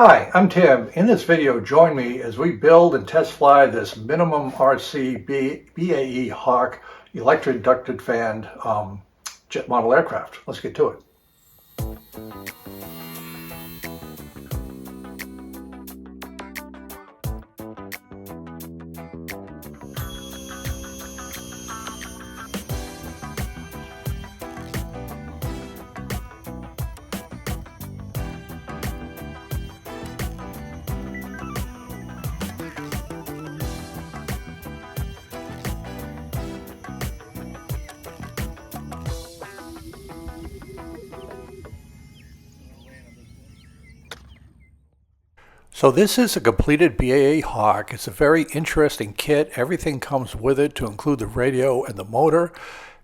Hi, I'm Tim. In this video, join me as we build and test fly this MinimumRC BAE Hawk electric ducted fan jet model aircraft. Let's get to it. So this is a completed BAE Hawk. It's a very interesting kit. Everything comes with it to include the radio and the motor.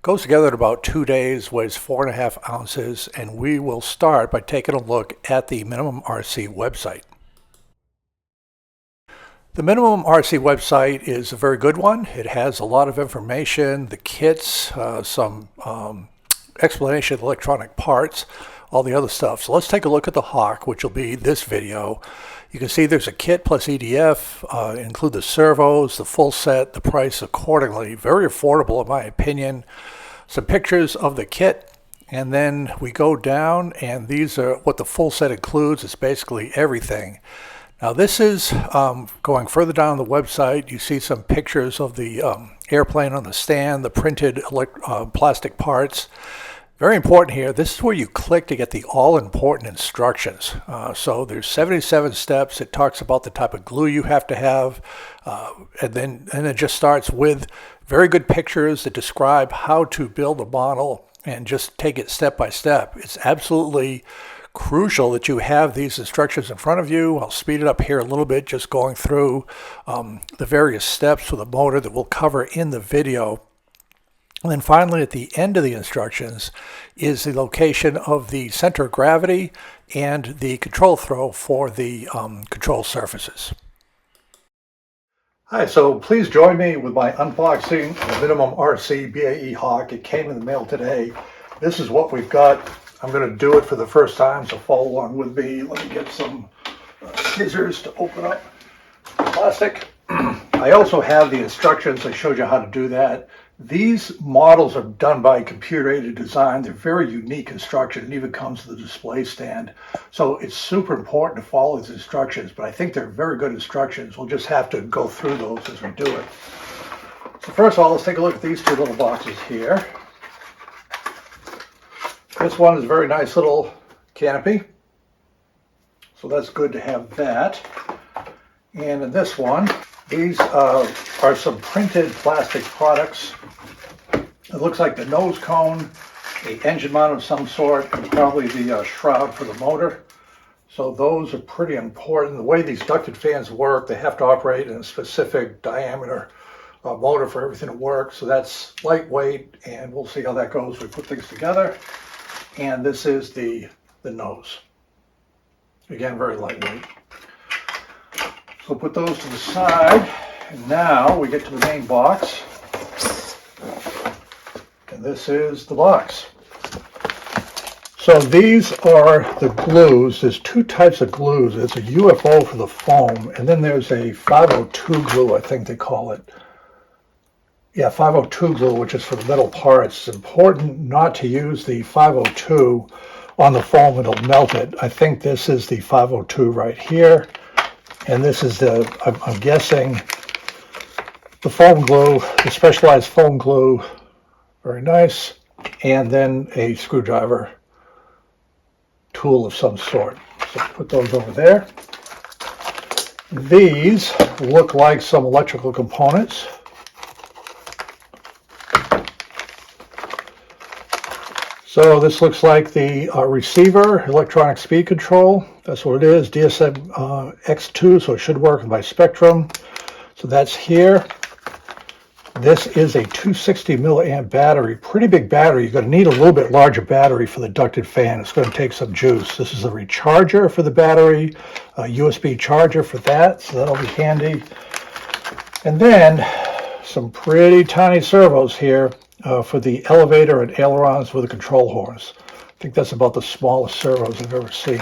Goes together in about 2 days, weighs 4.5 ounces, and we will start by taking a look at the MinimumRC website. The MinimumRC website is a very good one. It has a lot of information, the kits, some explanation of electronic parts, all the other stuff. So let's take a look at the Hawk, which will be this video. You can see there's a kit plus EDF, include the servos, the full set, the price accordingly. Very affordable in my opinion. Some pictures of the kit, and then we go down, and these are what the full set includes. It's basically everything. Now this is going further down the website. You see some pictures of the airplane on the stand, the printed plastic parts. Very important here, this is where you click to get the all-important instructions. So there's 77 steps. It talks about the type of glue you have to have, and then it just starts with very good pictures that describe how to build a model and just take it step by step. It's absolutely crucial that you have these instructions in front of you. I'll speed it up here a little bit, just going through the various steps for the motor that we'll cover in the video. And then finally, at the end of the instructions is the location of the center of gravity and the control throw for the control surfaces. Hi, so please join me with my unboxing of the MinimumRC BAE Hawk. It came in the mail today. This is what we've got. I'm going to do it for the first time, so follow along with me. Let me get some scissors to open up the plastic. I also have the instructions. I showed you how to do that. These models are done by computer-aided design. They're very unique instructions. It even comes with a display stand. So it's super important to follow these instructions, but I think they're very good instructions. We'll just have to go through those as we do it. So first of all, let's take a look at these two little boxes here. This one is a very nice little canopy. So that's good to have that. And in this one, these are some printed plastic products. It looks like the nose cone, the engine mount of some sort, and probably the shroud for the motor. So those are pretty important. The way these ducted fans work, they have to operate in a specific diameter motor for everything to work. So that's lightweight, and we'll see how that goes. We put things together. And this is the nose. Again, very lightweight. So put those to the side, and now we get to the main box. And this is the box. So these are the glues. There's two types of glues. There's a UFO for the foam, and then there's a 502 glue, I think they call it. Yeah, 502 glue, which is for the metal parts. It's important not to use the 502 on the foam. It'll melt it. I think this is the 502 right here. And this is the, I'm guessing, the foam glue, the specialized foam glue. Very nice. And then a screwdriver tool of some sort. So put those over there. These look like some electrical components. So this looks like the receiver, electronic speed control. That's what it is, DSM X2, so it should work by Spectrum. So that's here. This is a 260 milliamp battery, pretty big battery. You're going to need a little bit larger battery for the ducted fan. It's going to take some juice. This is a recharger for the battery, a USB charger for that, so that'll be handy. And then some pretty tiny servos here. For the elevator and ailerons with the control horns. I think that's about the smallest servos I've ever seen.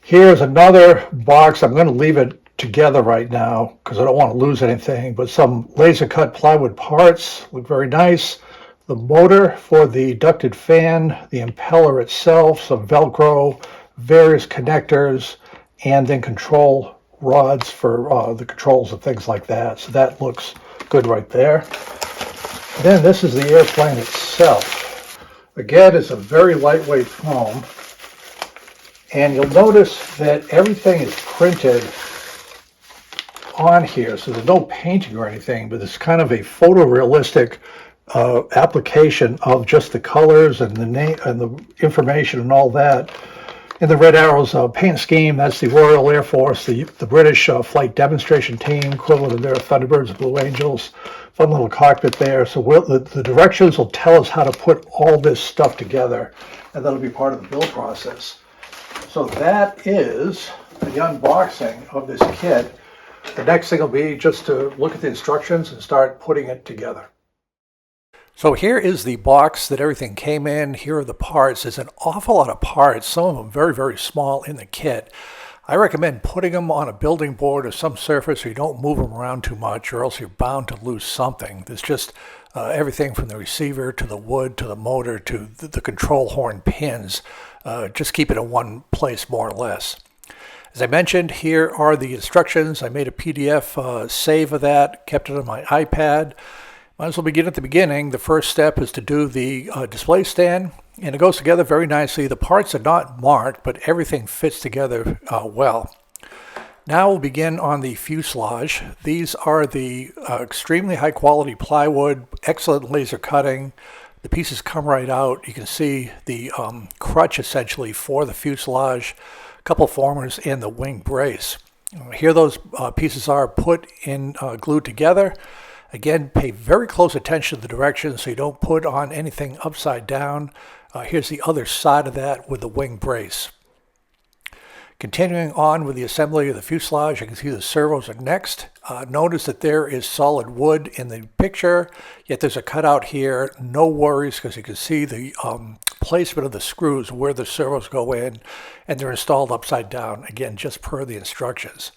Here's another box. I'm going to leave it together right now because I don't want to lose anything, but some laser cut plywood parts look very nice. The motor for the ducted fan, the impeller itself, some Velcro, various connectors, and then control rods for the controls and things like that. So that looks good right there. Then this is the airplane itself. Again, it's a very lightweight foam. And you'll notice that everything is printed on here, so there's no painting or anything, but it's kind of a photorealistic application of just the colors and the name and the information and all that. And the red arrows paint scheme, that's the Royal Air Force, the British flight demonstration team, equivalent of their Thunderbirds and Blue Angels. Fun little cockpit there. So the directions will tell us how to put all this stuff together, and that'll be part of the build process. So that is the unboxing of this kit. The next thing will be just to look at the instructions and start putting it together. So here is the box that everything came in. Here are the parts. There's an awful lot of parts, some of them very, very small in the kit. I recommend putting them on a building board or some surface so you don't move them around too much, or else you're bound to lose something. There's just everything from the receiver to the wood to the motor to the control horn pins. Just keep it in one place more or less. As I mentioned, here are the instructions. I made a PDF save of that, kept it on my iPad. Might as well begin at the beginning. The first step is to do the display stand, and it goes together very nicely. The parts are not marked, but everything fits together well. Now we'll begin on the fuselage. These are the extremely high quality plywood, excellent laser cutting. The pieces come right out. You can see the crutch essentially for the fuselage, a couple formers, and the wing brace. Here those pieces are put in glued together. Again, pay very close attention to the directions so you don't put on anything upside down. Here's the other side of that with the wing brace. Continuing on with the assembly of the fuselage, you can see the servos are next. Notice that there is solid wood in the picture, yet there's a cutout here. No worries, because you can see the placement of the screws where the servos go in, and they're installed upside down, again, just per the instructions.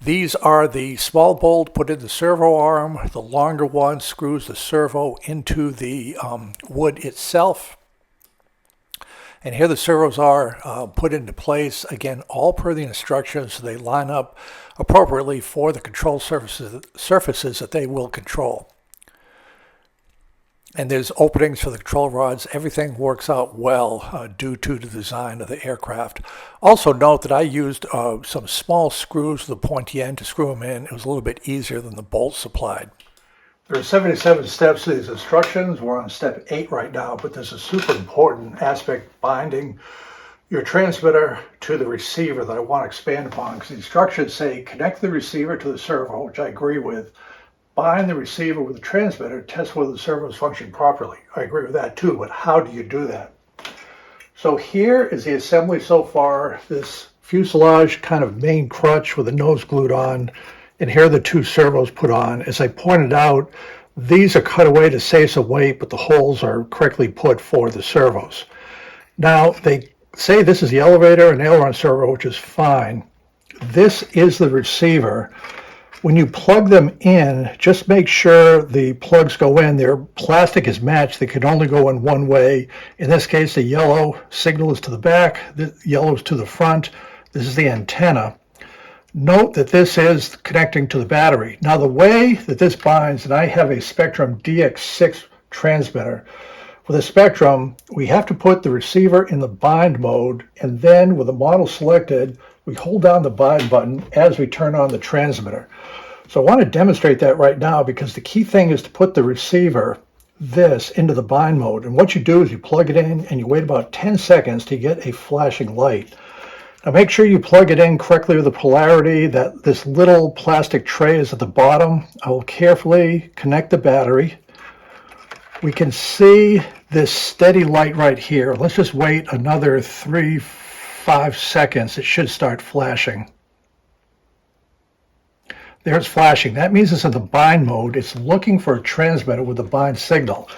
These are the small bolt put in the servo arm. The longer one screws the servo into the wood itself. And here the servos are put into place, again, all per the instructions, so they line up appropriately for the control surfaces that they will control. And there's openings for the control rods. Everything works out well due to the design of the aircraft. Also note that I used some small screws with a pointy end to screw them in. It was a little bit easier than the bolts supplied. There are 77 steps to these instructions. We're on step 8 right now, but there's a super important aspect, binding your transmitter to the receiver, that I want to expand upon, because the instructions say connect the receiver to the servo, which I agree with. Bind the receiver with the transmitter, test whether the servos function properly. I agree with that too, but how do you do that? So here is the assembly so far. This fuselage kind of main crutch with the nose glued on, and here are the two servos put on. As I pointed out, these are cut away to save some weight, but the holes are correctly put for the servos. Now, they say this is the elevator and aileron servo, which is fine. This is the receiver. When you plug them in, just make sure the plugs go in. Their plastic is matched. They can only go in one way. In this case, the yellow signal is to the back, the yellow is to the front. This is the antenna. Note that this is connecting to the battery. Now, the way that this binds, and I have a Spectrum DX6 transmitter. With a Spectrum, we have to put the receiver in the bind mode, and then with the model selected, we hold down the bind button as we turn on the transmitter. So I want to demonstrate that right now, because the key thing is to put the receiver, this, into the bind mode. And what you do is you plug it in and you wait about 10 seconds to get a flashing light. Now make sure you plug it in correctly with the polarity, that this little plastic tray is at the bottom. I will carefully connect the battery. We can see this steady light right here. Let's just wait another 3-5 seconds. It should start flashing. There it's flashing. That means it's in the bind mode. It's looking for a transmitter with a bind signal.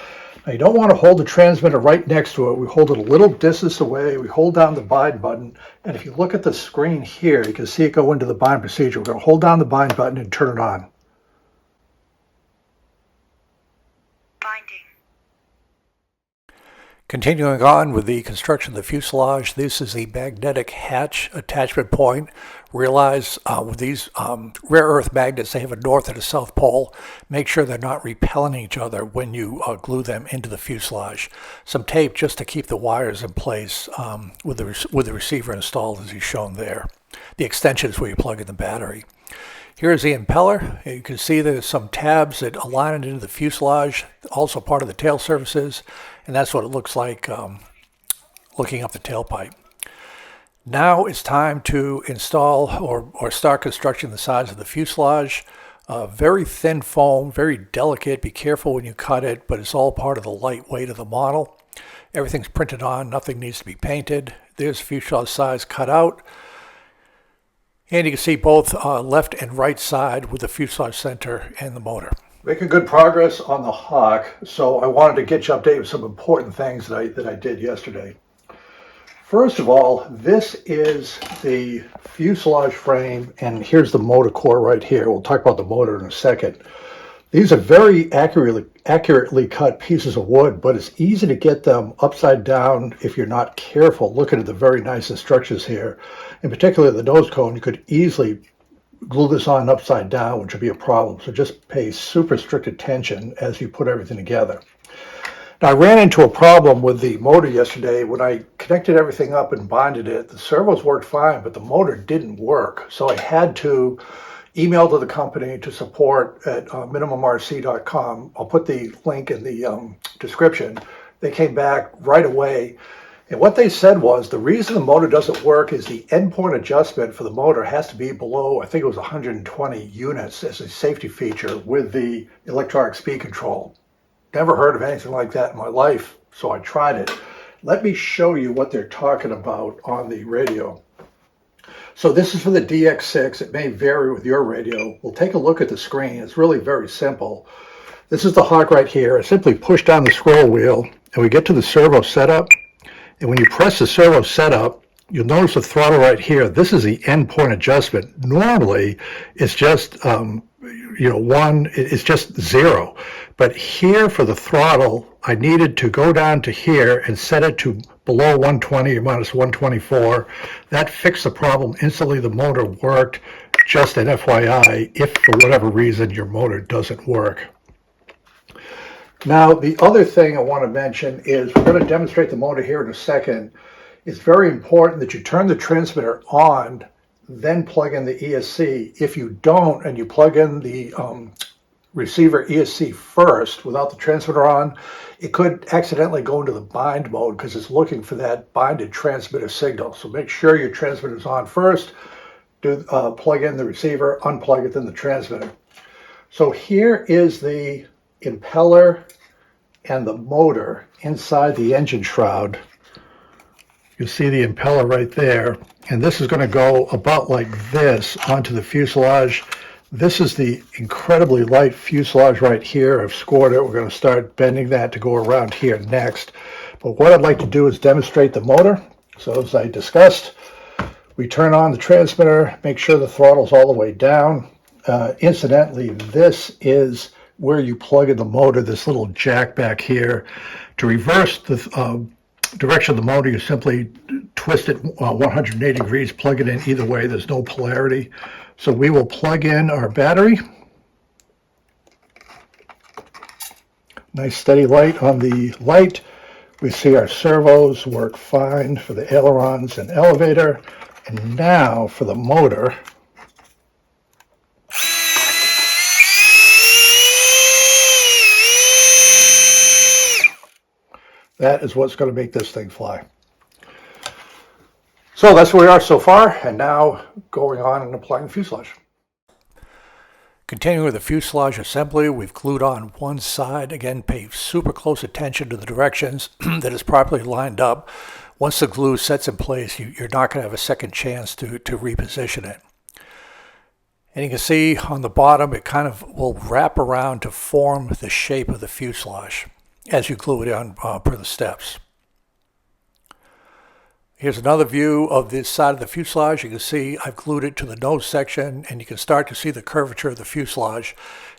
Now you don't want to hold the transmitter right next to it. We hold it a little distance away. We hold down the bind button. And if you look at the screen here, you can see it go into the bind procedure. We're going to hold down the bind button and turn it on. Binding. Continuing on with the construction of the fuselage, this is the magnetic hatch attachment point. Realize with these rare earth magnets, they have a north and a south pole. Make sure they're not repelling each other when you glue them into the fuselage. Some tape just to keep the wires in place with the receiver installed as is shown there. The extension is where you plug in the battery. Here's the impeller. You can see there's some tabs that align it into the fuselage, also part of the tail surfaces, and that's what it looks like looking up the tailpipe. Now it's time to install or start construction the sides of the fuselage. Very thin foam, very delicate. Be careful when you cut it, but it's all part of the lightweight of the model. Everything's printed on, nothing needs to be painted. There's fuselage sides cut out. And you can see both left and right side with the fuselage center and the motor. Making good progress on the Hawk, so I wanted to get you updated with some important things that I did yesterday. First of all, this is the fuselage frame, and here's the motor core right here. We'll talk about the motor in a second. These are very accurately cut pieces of wood, but it's easy to get them upside down if you're not careful. Looking at the very nice instructions here, in particular the nose cone, you could easily glue this on upside down, which would be a problem. So just pay super strict attention as you put everything together. Now, I ran into a problem with the motor yesterday. When I connected everything up and bonded it, the servos worked fine, but the motor didn't work. So I had to email to the company to support at MinimumRC.com. I'll put the link in the description. They came back right away. And what they said was the reason the motor doesn't work is the endpoint adjustment for the motor has to be below, I think it was 120 units as a safety feature with the electronic speed control. Never heard of anything like that in my life, so I tried it. Let me show you what they're talking about on the radio. So this is for the DX6. It may vary with your radio. We'll take a look at the screen. It's really very simple. This is the Hawk right here. I simply push down the scroll wheel and we get to the servo setup. And when you press the servo setup, you'll notice the throttle right here. This is the endpoint adjustment. Normally, it's just it's just 0. But here for the throttle, I needed to go down to here and set it to below 120 or minus 124. That fixed the problem instantly. The motor worked. Just an FYI, if for whatever reason your motor doesn't work. Now, the other thing I want to mention is we're going to demonstrate the motor here in a second. It's very important that you turn the transmitter on, then plug in the ESC. If you don't and you plug in the receiver ESC first without the transmitter on, it could accidentally go into the bind mode because it's looking for that binded transmitter signal. So make sure your transmitter is on first. Plug in the receiver, unplug it, then the transmitter. So here is the impeller and the motor inside the engine shroud. You see the impeller right there, and this is going to go about like this onto the fuselage. This is the incredibly light fuselage right here. I've scored it. We're going to start bending that to go around here next. But what I'd like to do is demonstrate the motor. So as I discussed, we turn on the transmitter, make sure the throttle's all the way down. Incidentally, this is where you plug in the motor, this little jack back here. To reverse the direction of the motor, you simply twist it 180 degrees, plug it in either way. There's no polarity. So we will plug in our battery. Nice steady light on the light. We see our servos work fine for the ailerons and elevator. And now for the motor. That is what's going to make this thing fly. So that's where we are so far, and now going on and applying the fuselage. Continuing with the fuselage assembly, we've glued on one side. Again, pay super close attention to the directions that is properly lined up. Once the glue sets in place, you're not going to have a second chance to reposition it. And you can see on the bottom, it kind of will wrap around to form the shape of the fuselage. as you glue it on per the steps. Here's another view of this side of the fuselage. You can see I've glued it to the nose section, and you can start to see the curvature of the fuselage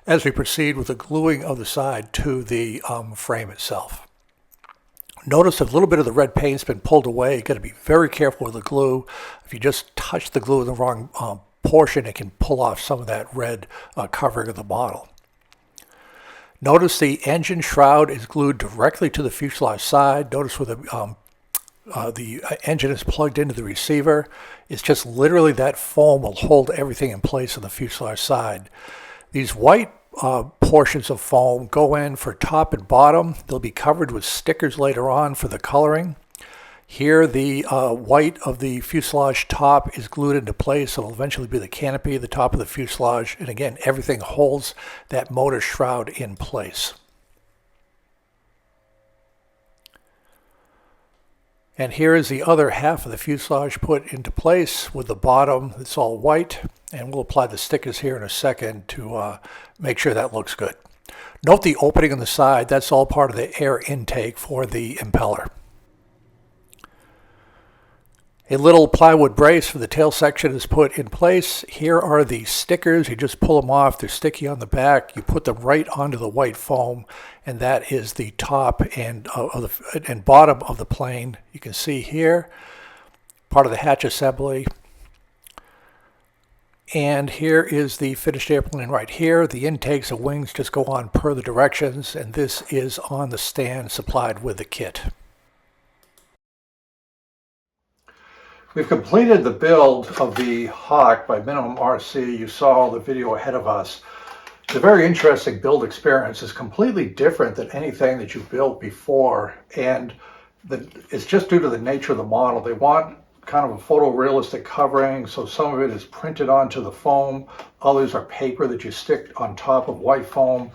as we proceed with the gluing of the side to the frame itself. Notice a little bit of the red paint's been pulled away. You've got to be very careful with the glue. If you just touch the glue in the wrong portion, it can pull off some of that red covering of the model. Notice the engine shroud is glued directly to the fuselage side. Notice where the engine is plugged into the receiver. It's just literally that foam will hold everything in place on the fuselage side. These white portions of foam go in for top and bottom. They'll be covered with stickers later on for the coloring. Here the white of the fuselage top is glued into place. It'll eventually be the canopy, the top of the fuselage, and again everything holds that motor shroud in place. And here is the other half of the fuselage put into place with the bottom that's all white, and we'll apply the stickers here in a second to make sure that looks good. Note the opening on the side. That's all part of the air intake for the impeller. A little plywood brace for the tail section is put in place. Here are the stickers. You just pull them off. They're sticky on the back. You put them right onto the white foam, and that is the top and bottom of the plane. You can see here, part of the hatch assembly. And here is the finished airplane right here. The intakes and wings just go on per the directions, and this is on the stand supplied with the kit. We've completed the build of the Hawk by MinimumRC. You saw the video ahead of us. It's a very interesting build experience. It's completely different than anything that you've built before, and it's just due to the nature of the model. They want kind of a photorealistic covering, so some of it is printed onto the foam. Others are paper that you stick on top of white foam.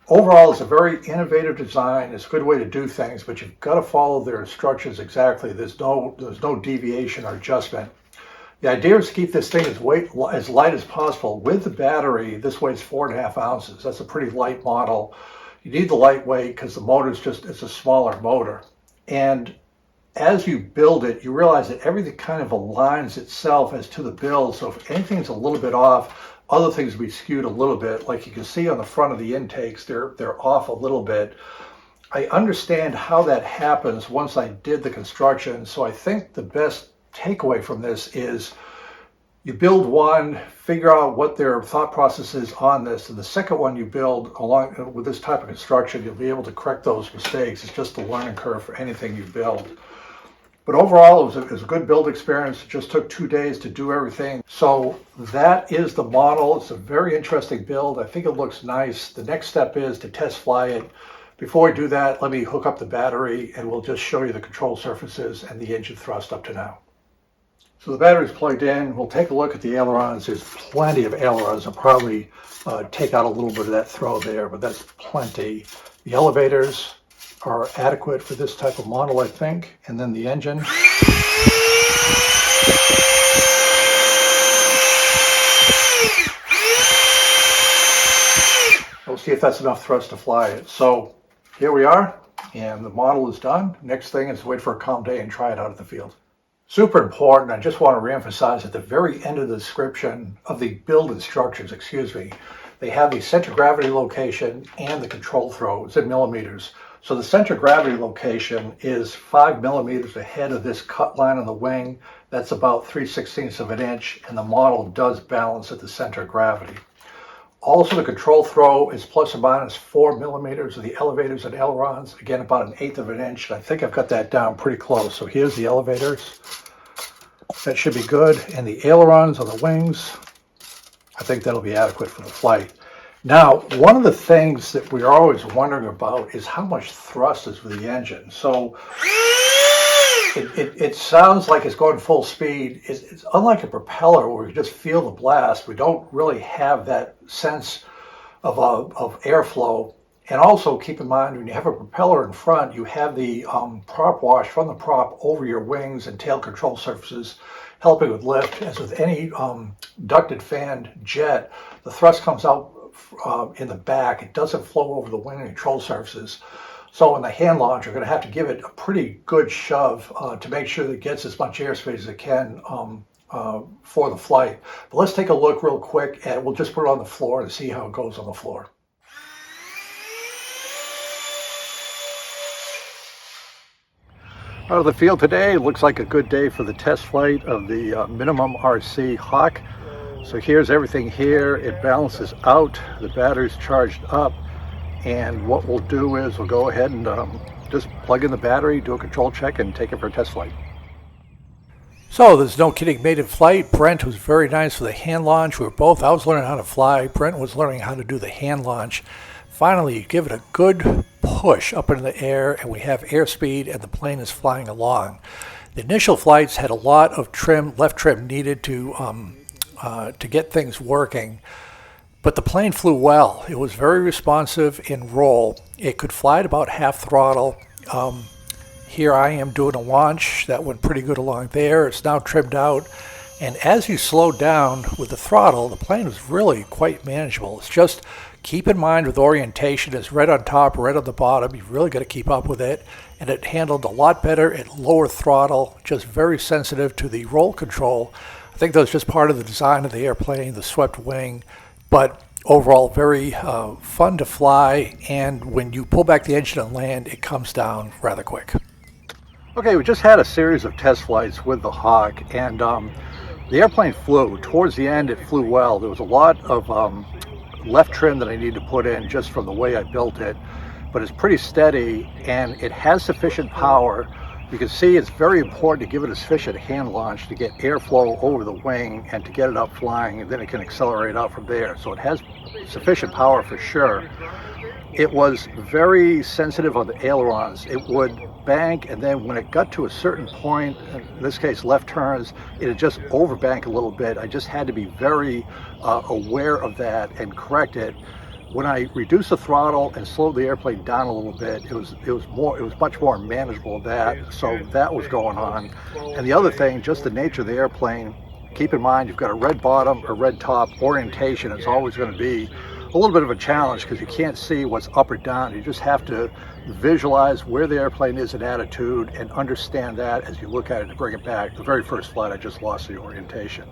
Overall, it's a very innovative design. It's a good way to do things, but you've got to follow their instructions exactly. There's no deviation or adjustment. The idea is to keep this thing as light as possible. With the battery, this weighs 4.5 ounces. That's a pretty light model. You need the lightweight because the motor it's a smaller motor. And as you build it, you realize that everything kind of aligns itself as to the build. So if anything's a little bit off, other things will be skewed a little bit. Like you can see on the front of the intakes, they're off a little bit. I understand how that happens once I did the construction. So I think the best takeaway from this is you build one, figure out what their thought process is on this, and the second one you build along with this type of construction, you'll be able to correct those mistakes. It's just a learning curve for anything you build. But overall, it was a good build experience. It just took 2 days to do everything. So that is the model. It's a very interesting build. I think it looks nice. The next step is to test fly it. Before we do that, let me hook up the battery and we'll just show you the control surfaces and the engine thrust up to now. So the battery's plugged in. We'll take a look at the ailerons. There's plenty of ailerons. I'll probably take out a little bit of that throw there, but that's plenty. The elevators are adequate for this type of model, I think. And then the engine. We'll see if that's enough thrust to fly it. So here we are, and the model is done. Next thing is wait for a calm day and try it out at the field. Super important, I just want to reemphasize at the very end of the description of the build instructions, they have the center of gravity location and the control throw. It's in millimeters. So the center of gravity location is 5 millimeters ahead of this cut line on the wing. That's about 3/16 of an inch, and the model does balance at the center of gravity. Also, the control throw is plus or minus 4 millimeters of the elevators and ailerons. Again, about 1/8 of an inch. I think I've got that down pretty close. So here's the elevators. That should be good. And the ailerons on the wings, I think that'll be adequate for the flight. Now, one of the things that we're always wondering about is how much thrust is with the engine. So it sounds like it's going full speed. It's unlike a propeller where you just feel the blast. We don't really have that sense of airflow. And also keep in mind, when you have a propeller in front, you have the prop wash from the prop over your wings and tail control surfaces, helping with lift. As with any ducted fan jet, the thrust comes out in the back. It doesn't flow over the wing and control surfaces. So in the hand launch, you're going to have to give it a pretty good shove to make sure that it gets as much airspeed as it can for the flight. But let's take a look real quick, and we'll just put it on the floor and see how it goes on the floor. Out of the field today, looks like a good day for the test flight of the MinimumRC Hawk. So here's everything here. It balances out, the battery's charged up, and what we'll do is we'll go ahead and just plug in the battery, do a control check, and take it for a test flight. So there's no kidding, made in flight. Brent was very nice for the hand launch. I was learning how to fly. Brent was learning how to do the hand launch. Finally, you give it a good push up into the air, and we have airspeed, and the plane is flying along. The initial flights had a lot of left trim needed to get things working, but the plane flew well. It was very responsive in roll. It could fly at about half throttle. Here I am doing a launch that went pretty good along there. It's now trimmed out, and as you slow down with the throttle, the plane was really quite manageable. It's just keep in mind with orientation, it's red on top, red on the bottom. You've really got to keep up with it. And it handled a lot better at lower throttle, just very sensitive to the roll control. I think that was just part of the design of the airplane, the swept wing. But overall, very fun to fly. And when you pull back the engine and land, it comes down rather quick. Okay, we just had a series of test flights with the Hawk. And the airplane flew. Towards the end, it flew well. There was a lot of left trim that I need to put in just from the way I built it, but it's pretty steady and it has sufficient power. You can see it's very important to give it a sufficient hand launch to get airflow over the wing and to get it up flying, and then it can accelerate out from there. So it has sufficient power for sure. It was very sensitive on the ailerons. It would bank, and then when it got to a certain point, in this case left turns, it would just overbank a little bit. I just had to be very aware of that and correct it. When I reduced the throttle and slowed the airplane down a little bit, it was much more manageable of that. So that was going on. And the other thing, just the nature of the airplane, keep in mind you've got a red bottom or red top. Orientation is always going to be a little bit of a challenge because you can't see what's up or down. You just have to visualize where the airplane is in attitude and understand that as you look at it to bring it back. The very first flight, I just lost the orientation.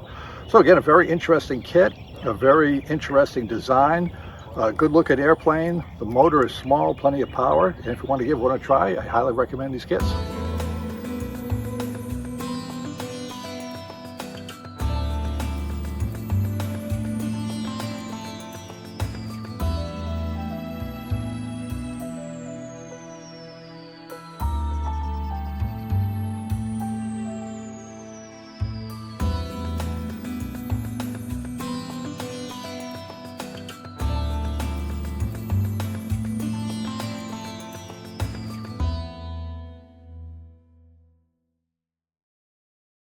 So again, a very interesting kit, a very interesting design, a good looking airplane. The motor is small, plenty of power, and if you want to give one a try, I highly recommend these kits.